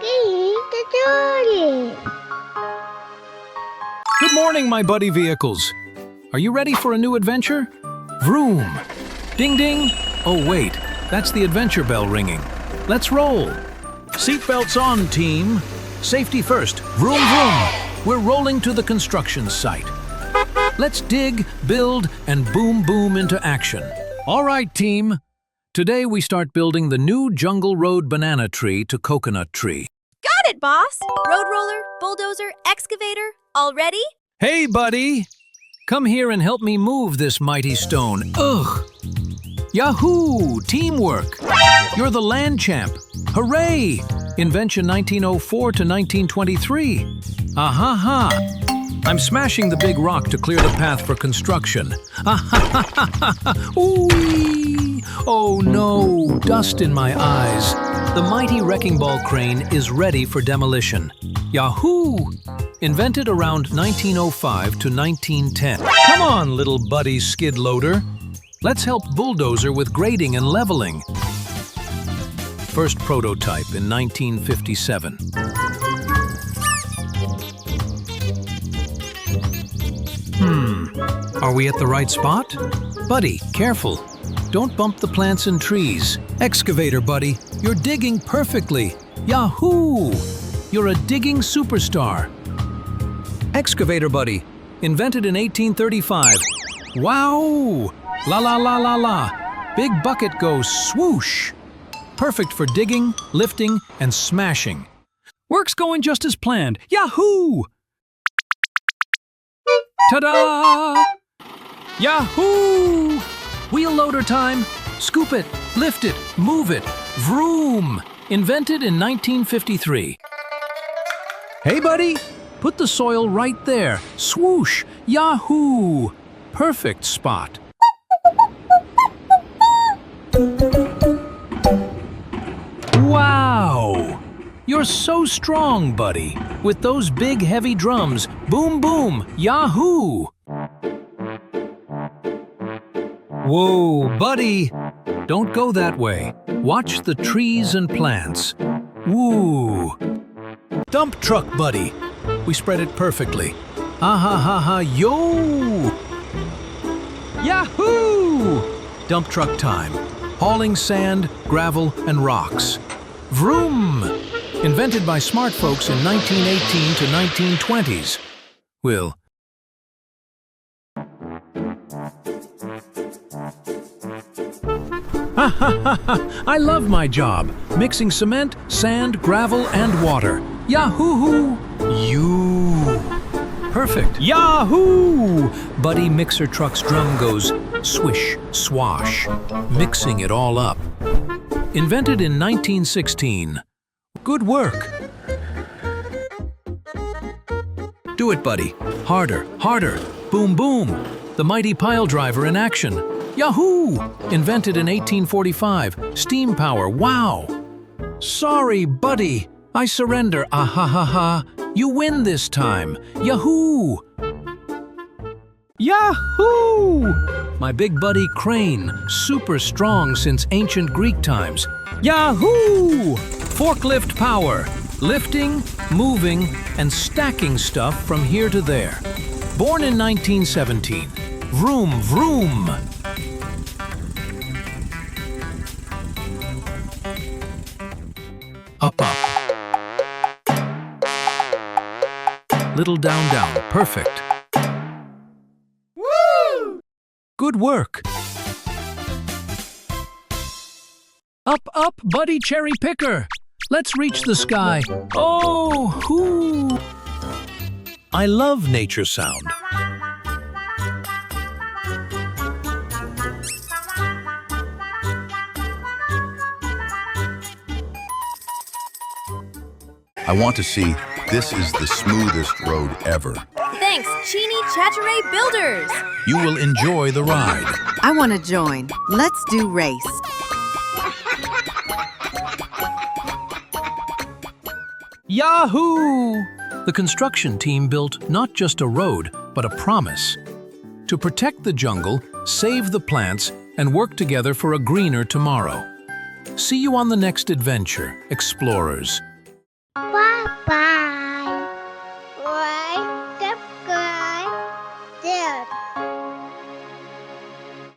Good morning, my buddy vehicles. Are you ready for a new adventure? Vroom! Ding ding! Oh wait, that's the adventure bell ringing. Let's roll! Seatbelts on, team! Safety first, vroom vroom! We're rolling to the construction site. Let's dig, build, and boom boom into action. All right, team. Today we start building the new Jungle Road banana tree to coconut tree. Got it, boss! Road roller, bulldozer, excavator, all ready? Hey, buddy! Come here and help me move this mighty stone. Ugh! Yahoo! Teamwork! You're the land champ! Hooray! Invention 1904 to 1923. Ah-ha-ha! I'm smashing the big rock to clear the path for construction. Ah-ha-ha-ha-ha! Ooh-wee! Oh no! Dust in my eyes. The mighty wrecking ball crane is ready for demolition. Yahoo! Invented around 1905 to 1910. Come on, little buddy skid loader. Let's help Bulldozer with grading and leveling. First prototype in 1957. Are we at the right spot? Buddy, careful. Don't bump the plants and trees. Excavator, buddy, you're digging perfectly. Yahoo! You're a digging superstar. Excavator, buddy, invented in 1835. Wow! La la la la la. Big bucket goes swoosh. Perfect for digging, lifting, and smashing. Work's going just as planned. Yahoo! Ta-da! Yahoo! Wheel loader time. Scoop it, lift it, move it. Vroom! Invented in 1953. Hey, buddy! Put the soil right there. Swoosh! Yahoo! Perfect spot. Wow! You're so strong, buddy. With those big, heavy drums. Boom, boom! Yahoo! Whoa, buddy! Don't go that way. Watch the trees and plants. Woo! Dump truck, buddy. We spread it perfectly. Ah-ha-ha-ha, yo! Yahoo! Dump truck time. Hauling sand, gravel, and rocks. Vroom! Invented by smart folks in 1918 to 1920s. Will. Ha ha ha ha! I love my job. Mixing cement, sand, gravel, and water. Yahoo! You! Perfect. Yahoo! Buddy mixer truck's drum goes swish, swash, mixing it all up. Invented in 1916. Good work. Do it, buddy. Harder, harder. Boom, boom. The mighty pile driver in action. Yahoo! Invented in 1845. Steam power. Wow! Sorry, buddy. I surrender. Ah ha ha ha. You win this time. Yahoo! Yahoo! My big buddy crane, super strong since ancient Greek times. Yahoo! Forklift power, lifting, moving, and stacking stuff from here to there. Born in 1917. Vroom, vroom! Up, up. Little down, down. Perfect. Woo! Good work. Up, up, buddy cherry picker. Let's reach the sky. Oh, hoo! I love nature sound. I want to see this is the smoothest road ever. Thanks, Chini Chatteray Builders! You will enjoy the ride. I want to join. Let's do race. Yahoo! The construction team built not just a road, but a promise. To protect the jungle, save the plants, and work together for a greener tomorrow. See you on the next adventure, explorers. Bye-bye. Like, subscribe, share.